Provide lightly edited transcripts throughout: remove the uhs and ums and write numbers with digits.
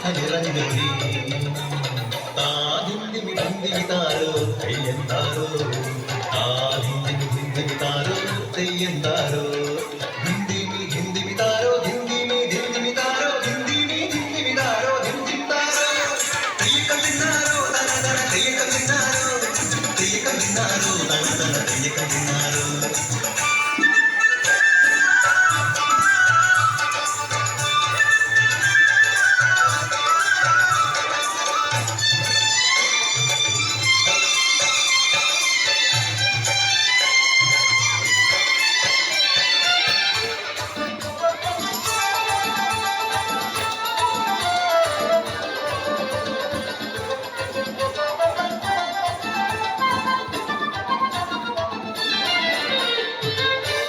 കഥ നിറഞ്ഞൊഴി ഹിന്ദിമി ഹിന്ദിമി താരോ തെയ്യന്താരോ ഹിന്ദിമി താരോ തെയ്യന്താരോ ഹിന്ദിമി ഹിന്ദിമി താരോ ഹിന്ദിമി താരോ ഹിന്ദിമി താരോ തെയ്യക്കം തിന്നാരോ തന തന തെയ്യക്കം തിന്നാരോ തന തന തെയ്യക്കം തിന്നാരോ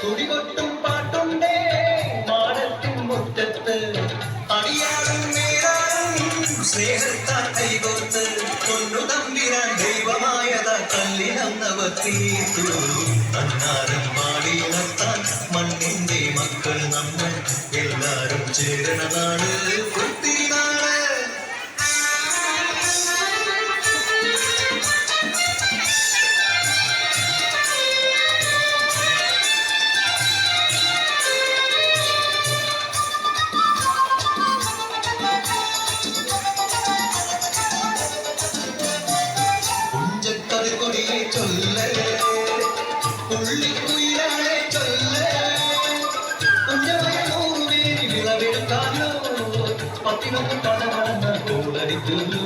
കുടികൊട്ടും പാട്ടുണ്ടേ മാടത്തിൻ മുറ്റത്ത് അടിയാളും നേരാളും സ്നേഹത്താൽ കൈകോർത്ത് കൊന്നു തമ്പിരാൻ ദൈവമായത കല്ലിനന്നവർ തീർത്തു അന്നാരം പാടിയുണർത്താൻ മണ്ണിന്റെ മക്കൾ നമ്മൾ എല്ലാരും ചേരണനാണ് പുത്തിരിനാള് കൊടിയെ ചൊല്ലേ പുള്ളിക്കുയിലാളെ ചൊല്ലേ കുഞ്ഞമായ നൂറുമേനി വിളവെടുക്കാലോ പത്തിനൊന്നും കടമടന്ന കോളടിക്കുന്നു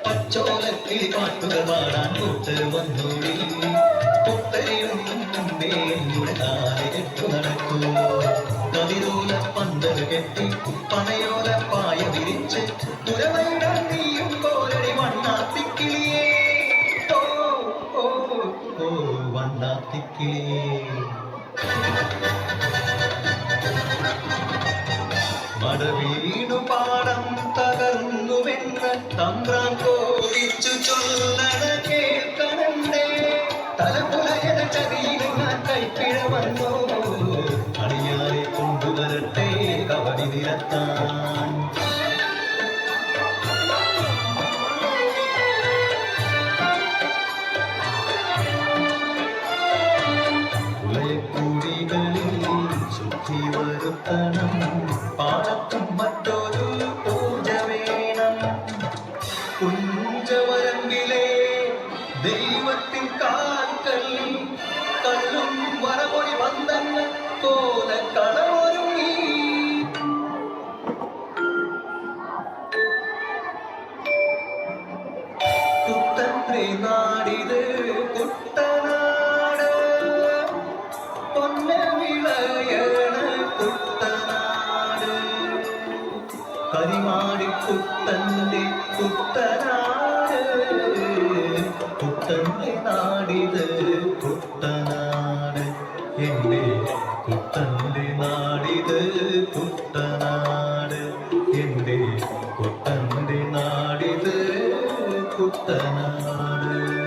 പച്ചോലക്കിളി പാട്ടുകൾ പാടാൻ കൂട്ട് വന്നോടി പുത്തരിയൊന്നും മുമ്പേ എന്നുടെ കാലെ കെട്ടു നടക്കൂ കതിരോല പന്തൽ കെട്ടി പനയോല പായ വിരിച്ച് തുരവൈടാൻ നീയും കോലടി വണ്ണാത്തിക്കിളിയേ ഓ ഓ ഓ വണ്ണാത്തിക്കിളിയേ മടവീണു പാടം തകർന്നുവെന്ന് തമ്പ്രാൻ കോടിച്ചു ചൊല്ലണ കേൾക്കണണ്ടേ തലമുറയുടെ ചതിയിൽ ഞാൻ കൈപ്പിഴ വന്നോ അടിയാരെ കൊണ്ടുവരട്ടെ കബടി നിരത്താൻ ഉലയക്കുടികളിൽ ശുദ്ധി വരുത്തണം പാടത്തും മറ്റൊരു പൂജ വേണം കുഞ്ചവരമ്പിലെ ദൈവത്തിൻ കാൽക്കൽ കല്ലും വരമൊഴി വന്നങ്ങ് കോല കളമൊരുങ്ങി കുട്ടന്ത്രി നാടിത് കുട്ടനാട് പൊന്ന വിളയണ കുട്ടനാട് കരിമാടി കുട്ടന്റെ കുട്ടനാട് കുട്ടന്റെ നാടിത് കുട്ടനാട് എന്റെ കുട്ടന്റെ നാടിത് കുട്ടനാട് എന്റെ കുട്ടന്റെ നാടിത് കുട്ടനാട്